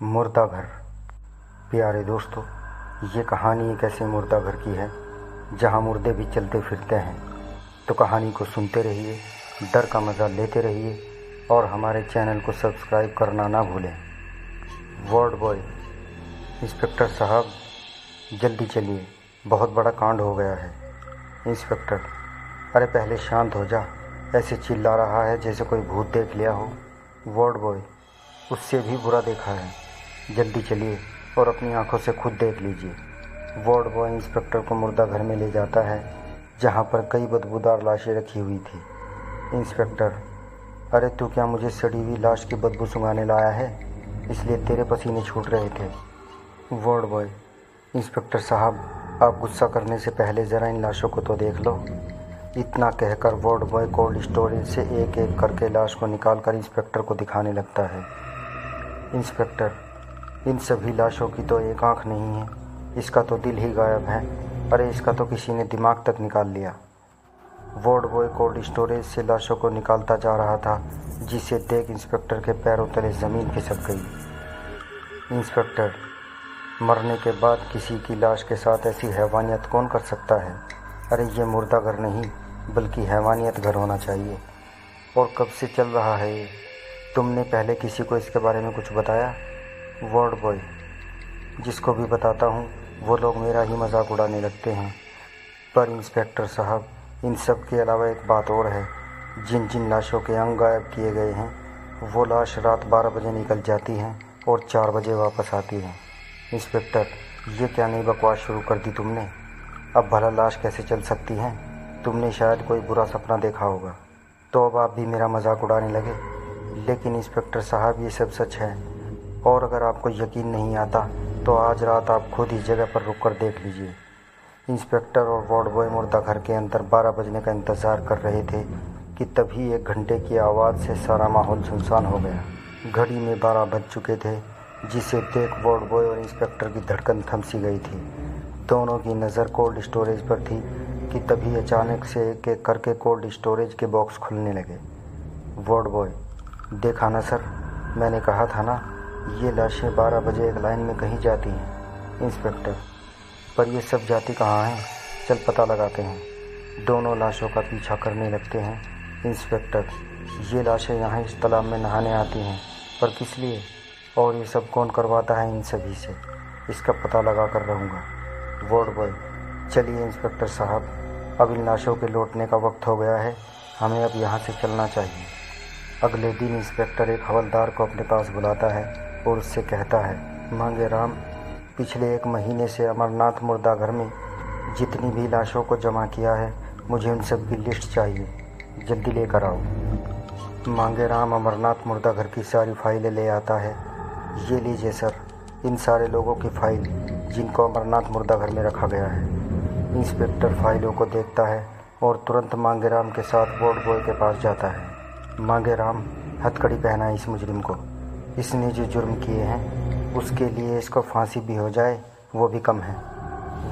मुर्दा घर। प्यारे दोस्तों, ये कहानी एक ऐसे मुर्दा घर की है जहाँ मुर्दे भी चलते फिरते हैं। तो कहानी को सुनते रहिए, डर का मज़ा लेते रहिए और हमारे चैनल को सब्सक्राइब करना ना भूलें। Ward boy. इंस्पेक्टर साहब, जल्दी चलिए, बहुत बड़ा कांड हो गया है। इंस्पेक्टर: अरे पहले शांत हो जा, ऐसे चिल्ला रहा है जैसे कोई भूत देख लिया हो। वार्ड बॉय: उससे भी बुरा देखा है, जल्दी चलिए और अपनी आंखों से खुद देख लीजिए। वार्ड बॉय इंस्पेक्टर को मुर्दा घर में ले जाता है जहां पर कई बदबूदार लाशें रखी हुई थी। इंस्पेक्टर: अरे तू क्या मुझे सड़ी हुई लाश की बदबू सुंघाने लाया है, इसलिए तेरे पसीने छूट रहे थे। वार्ड बॉय: इंस्पेक्टर साहब, आप गुस्सा करने से पहले ज़रा इन लाशों को तो देख लो। इतना कहकर वार्ड बॉय कोल्ड स्टोरेज से एक एक करके लाश को निकालकर इंस्पेक्टर को दिखाने लगता है। इंस्पेक्टर: इन सभी लाशों की तो एक आंख नहीं है, इसका तो दिल ही गायब है। अरे इसका तो किसी ने दिमाग तक निकाल लिया। वार्ड बॉय कोल्ड स्टोरेज से लाशों को निकालता जा रहा था, जिसे देख इंस्पेक्टर के पैरों तले ज़मीन खिसक गई। इंस्पेक्टर: मरने के बाद किसी की लाश के साथ ऐसी हैवानियत कौन कर सकता है? अरे ये मुर्दा घर नहीं बल्कि हैवानियत घर होना चाहिए। और कब से चल रहा है ये? तुमने पहले किसी को इसके बारे में कुछ बताया? वार्ड बॉय: जिसको भी बताता हूँ वो लोग मेरा ही मजाक उड़ाने लगते हैं। पर इंस्पेक्टर साहब, इन सब के अलावा एक बात और है। जिन जिन लाशों के अंग गायब किए गए हैं वो लाश रात 12 बजे निकल जाती हैं और 4 बजे वापस आती हैं। इंस्पेक्टर: ये क्या नई बकवास शुरू कर दी तुमने? अब भला लाश कैसे चल सकती हैं? तुमने शायद कोई बुरा सपना देखा होगा, तो अब आप भी मेरा मजाक उड़ाने लगे। लेकिन इंस्पेक्टर साहब, ये सब सच है, और अगर आपको यकीन नहीं आता तो आज रात आप खुद इस जगह पर रुक कर देख लीजिए। इंस्पेक्टर और वार्ड बॉय मुर्दा घर के अंदर 12 बजने का इंतज़ार कर रहे थे कि तभी एक घंटे की आवाज़ से सारा माहौल सुनसान हो गया। घड़ी में 12 बज चुके थे, जिसे देख वार्ड बॉय और इंस्पेक्टर की धड़कन थम सी गई थी। दोनों की नज़र कोल्ड स्टोरेज पर थी कि तभी अचानक से एक एक करके कोल्ड स्टोरेज के बॉक्स खुलने लगे। वार्ड बॉय: देखा ना सर, मैंने कहा था ना, ये लाशें 12 बजे एक लाइन में कहीं जाती हैं। इंस्पेक्टर: पर ये सब जाती कहाँ हैं? चल पता लगाते हैं। दोनों लाशों का पीछा करने लगते हैं। इंस्पेक्टर: ये लाशें यहाँ इस तालाब में नहाने आती हैं, पर किस लिए? और ये सब कौन करवाता है इन सभी से? इसका पता लगा कर रहूँगा। वार्ड बॉय: चलिए इंस्पेक्टर साहब, अब इन लाशों के लौटने का वक्त हो गया है, हमें अब यहाँ से चलना चाहिए। अगले दिन इंस्पेक्टर एक हवलदार को अपने पास बुलाता है और उससे कहता है, मांगे राम, पिछले 1 महीने से अमरनाथ मुर्दा घर में जितनी भी लाशों को जमा किया है, मुझे उन सब की लिस्ट चाहिए, जल्दी लेकर आओ। मांगे राम अमरनाथ मुर्दा घर की सारी फाइलें ले आता है। ये लीजिए सर, इन सारे लोगों की फाइल जिनको अमरनाथ मुर्दा घर में रखा गया है। इंस्पेक्टर फाइलों को देखता है और तुरंत मांगे राम के साथ वार्ड बॉय के पास जाता है। मांगे राम, हथकड़ी पहनाए इस मुजरिम को। इसने जो जुर्म किए हैं उसके लिए इसको फांसी भी हो जाए वो भी कम है।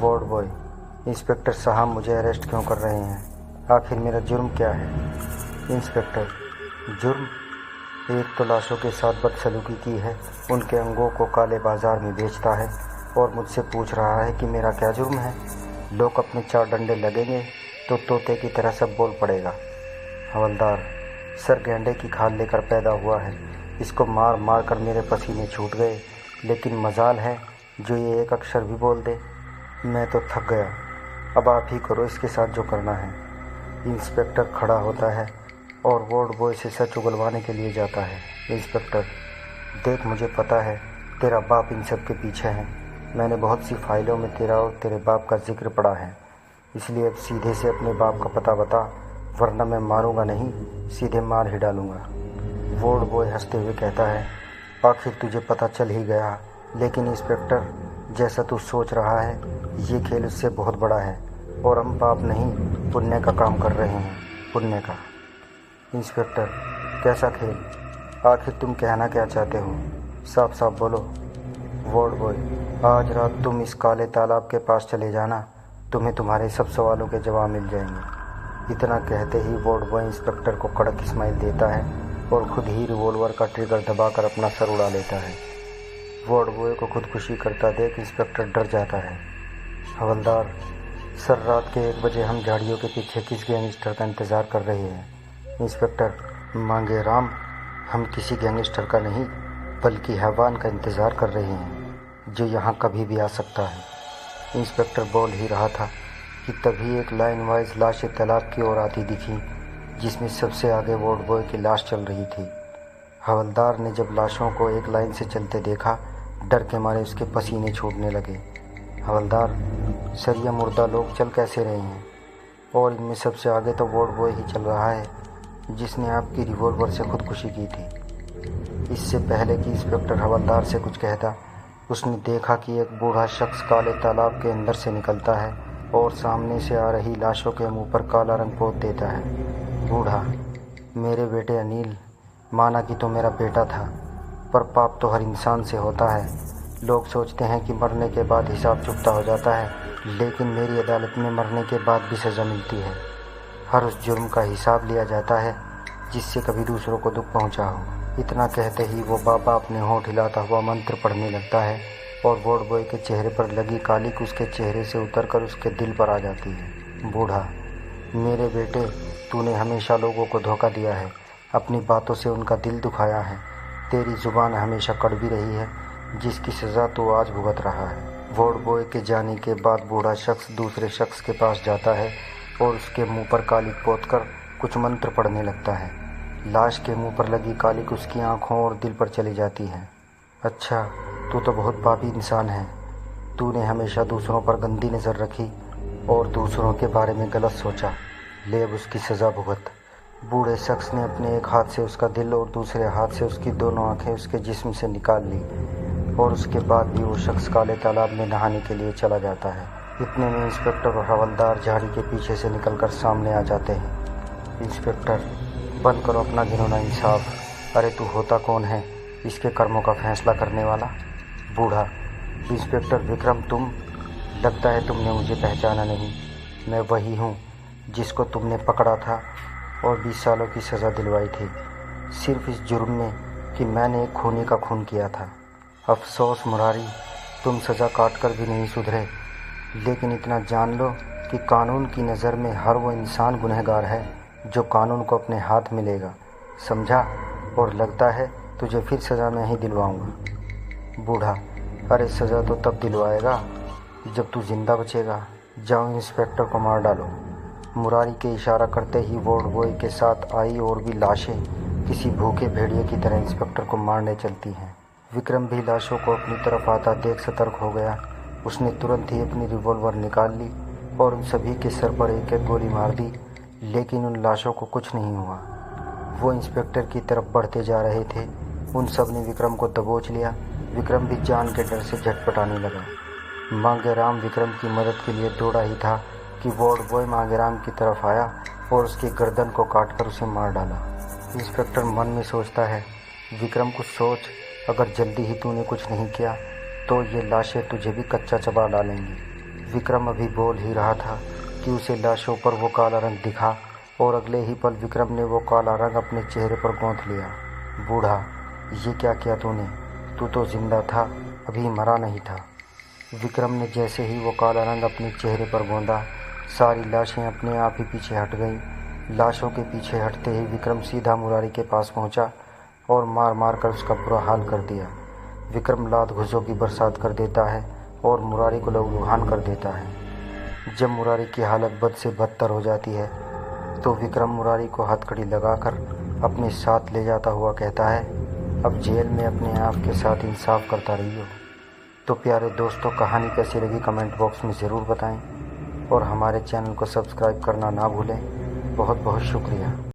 वार्ड बॉय: इंस्पेक्टर साहब, मुझे अरेस्ट क्यों कर रहे हैं? आखिर मेरा जुर्म क्या है? इंस्पेक्टर: जुर्म? एक तो लाशों के साथ बदसलूकी की है, उनके अंगों को काले बाजार में बेचता है और मुझसे पूछ रहा है कि मेरा क्या जुर्म है। लोग अपने 4 डंडे लगेंगे तो तोते की तरह सब बोल पड़ेगा। हवलदार: सर गेंडे की खाल लेकर पैदा हुआ है, इसको मार मार कर मेरे पसीने छूट गए, लेकिन मजाल है जो ये एक अक्षर भी बोल दे। मैं तो थक गया, अब आप ही करो इसके साथ जो करना है। इंस्पेक्टर खड़ा होता है और वार्ड बॉय से सच उगलवाने के लिए जाता है। इंस्पेक्टर: देख, मुझे पता है तेरा बाप इन सब के पीछे है। मैंने बहुत सी फाइलों में तेरा और तेरे बाप का जिक्र पढ़ा है, इसलिए अब सीधे से अपने बाप का पता बता, वरना मैं मारूंगा नहीं, सीधे मार ही डालूंगा। वार्ड बॉय हंसते हुए कहता है, आखिर तुझे पता चल ही गया। लेकिन इंस्पेक्टर, जैसा तू सोच रहा है ये खेल उससे बहुत बड़ा है और हम पाप नहीं पुण्य का काम कर रहे हैं, पुण्य का। इंस्पेक्टर: कैसा खेल? आखिर तुम कहना क्या चाहते हो? साफ साफ बोलो। वार्ड बॉय: आज रात तुम इस काले तालाब के पास चले जाना, तुम्हें तुम्हारे सब सवालों के जवाब मिल जाएंगे। इतना कहते ही वार्ड बॉय इंस्पेक्टर को कड़क स्माइल देता है और खुद ही रिवॉल्वर का ट्रिगर दबाकर अपना सर उड़ा लेता है। वार्ड बॉय को खुदकुशी करता देख इंस्पेक्टर डर जाता है। हवलदार सर, रात के 1 बजे हम झाड़ियों के पीछे किस गैंगस्टर का इंतज़ार कर रहे हैं? इंस्पेक्टर मांगेराम, हम किसी गैंगस्टर का नहीं बल्कि हैवान का इंतज़ार कर रहे हैं जो यहाँ कभी भी आ सकता है। इंस्पेक्टर बोल ही रहा था कि तभी एक लाइन वाइज लाशें तालाब की ओर आती दिखी, जिसमें सबसे आगे वार्ड बॉय की लाश चल रही थी। हवलदार ने जब लाशों को एक लाइन से चलते देखा, डर के मारे उसके पसीने छूटने लगे। हवलदार सर, ये मुर्दा लोग चल कैसे रहे हैं? और इनमें सबसे आगे तो वार्ड बॉय ही चल रहा है जिसने आपकी रिवॉल्वर से खुदकुशी की थी। इससे पहले कि इंस्पेक्टर हवलदार से कुछ कहता, उसने देखा कि एक बूढ़ा शख्स काले तालाब के अंदर से निकलता है और सामने से आ रही लाशों के मुंह पर काला रंग पोत देता है। बूढ़ा, मेरे बेटे अनिल, माना कि तो मेरा बेटा था, पर पाप तो हर इंसान से होता है। लोग सोचते हैं कि मरने के बाद हिसाब चुकता हो जाता है, लेकिन मेरी अदालत में मरने के बाद भी सज़ा मिलती है। हर उस जुर्म का हिसाब लिया जाता है जिससे कभी दूसरों को दुख पहुंचा हो। इतना कहते ही वो बाबा अपने होंठ हिलाता हुआ मंत्र पढ़ने लगता है और वार्ड बॉय के चेहरे पर लगी कालिक उसके चेहरे से उतरकर उसके दिल पर आ जाती है। बूढ़ा, मेरे बेटे, तूने हमेशा लोगों को धोखा दिया है, अपनी बातों से उनका दिल दुखाया है। तेरी ज़ुबान हमेशा कड़वी रही है, जिसकी सज़ा तू आज भुगत रहा है। वार्ड बॉय के जाने के बाद बूढ़ा शख्स दूसरे शख्स के पास जाता है और उसके मुंह पर कालिक पोतकर कुछ मंत्र पढ़ने लगता है। लाश के मुंह पर लगी कालिक उसकी आंखों और दिल पर चली जाती है। अच्छा, तू तो बहुत पापी इंसान है। तूने हमेशा दूसरों पर गंदी नज़र रखी और दूसरों के बारे में गलत सोचा। ले अब उसकी सज़ा भुगत। बूढ़े शख्स ने अपने एक हाथ से उसका दिल और दूसरे हाथ से उसकी दोनों आंखें उसके जिस्म से निकाल ली और उसके बाद भी वो शख्स काले तालाब में नहाने के लिए चला जाता है। इतने में इंस्पेक्टर और हवलदार झाड़ी के पीछे से निकलकर सामने आ जाते हैं। इंस्पेक्टर, बंद करो अपना घिनौना इंसाफ। अरे तू होता कौन है इसके कर्मों का फैसला करने वाला? बूढ़ा, इंस्पेक्टर विक्रम, तुम, लगता है तुमने मुझे पहचाना नहीं। मैं वही हूँ जिसको तुमने पकड़ा था और 20 सालों की सज़ा दिलवाई थी, सिर्फ इस जुर्म में कि मैंने एक खूनी का खून किया था। अफसोस मुरारी, तुम सज़ा काट कर भी नहीं सुधरे, लेकिन इतना जान लो कि कानून की नज़र में हर वो इंसान गुनहगार है जो कानून को अपने हाथ में लेगा, समझा? और लगता है तुझे फिर सज़ा मैं ही दिलवाऊंगा। बूढ़ा, अरे सज़ा तो तब दिलवाएगा जब तू जिंदा बचेगा। जाओ इंस्पेक्टर को मार डालो। मुरारी के इशारा करते ही वार्ड बॉय के साथ आई और भी लाशें किसी भूखे भेड़िए की तरह इंस्पेक्टर को मारने चलती हैं। विक्रम भी लाशों को अपनी तरफ आता देख सतर्क हो गया। उसने तुरंत ही अपनी रिवॉल्वर निकाल ली और उन सभी के सर पर एक एक गोली मार दी, लेकिन उन लाशों को कुछ नहीं हुआ। वो इंस्पेक्टर की तरफ बढ़ते जा रहे थे। उन सब ने विक्रम को दबोच लिया। विक्रम भी जान के डर से झटपटाने लगा। मांगेराम विक्रम की मदद के लिए दौड़ा ही था कि वार्ड बॉय मांगेराम की तरफ आया और उसकी गर्दन को काटकर उसे मार डाला। इंस्पेक्टर मन में सोचता है, विक्रम कुछ सोच, अगर जल्दी ही तूने कुछ नहीं किया तो ये लाशें तुझे भी कच्चा चबा डालेंगी। विक्रम अभी बोल ही रहा था कि उसे लाशों पर वो काला रंग दिखा और अगले ही पल विक्रम ने वो काला रंग अपने चेहरे पर गूंथ लिया। बूढ़ा, ये क्या किया तूने? तू तो जिंदा था, अभी मरा नहीं था। विक्रम ने जैसे ही वो काला रंग अपने चेहरे पर गूंदा, सारी लाशें अपने आप ही पीछे हट गईं। लाशों के पीछे हटते ही विक्रम सीधा मुरारी के पास पहुंचा और मार मार कर उसका बुरा हाल कर दिया। विक्रम लात घुसों की बरसात कर देता है और मुरारी को लहूलुहान कर देता है। जब मुरारी की हालत बद से बदतर हो जाती है तो विक्रम मुरारी को हथकड़ी लगाकर अपने साथ ले जाता हुआ कहता है, अब जेल में अपने आप के साथ इंसाफ करता रहियो। तो प्यारे दोस्तों, कहानी कैसी लगी कमेंट बॉक्स में ज़रूर बताएं और हमारे चैनल को सब्सक्राइब करना ना भूलें। बहुत बहुत शुक्रिया।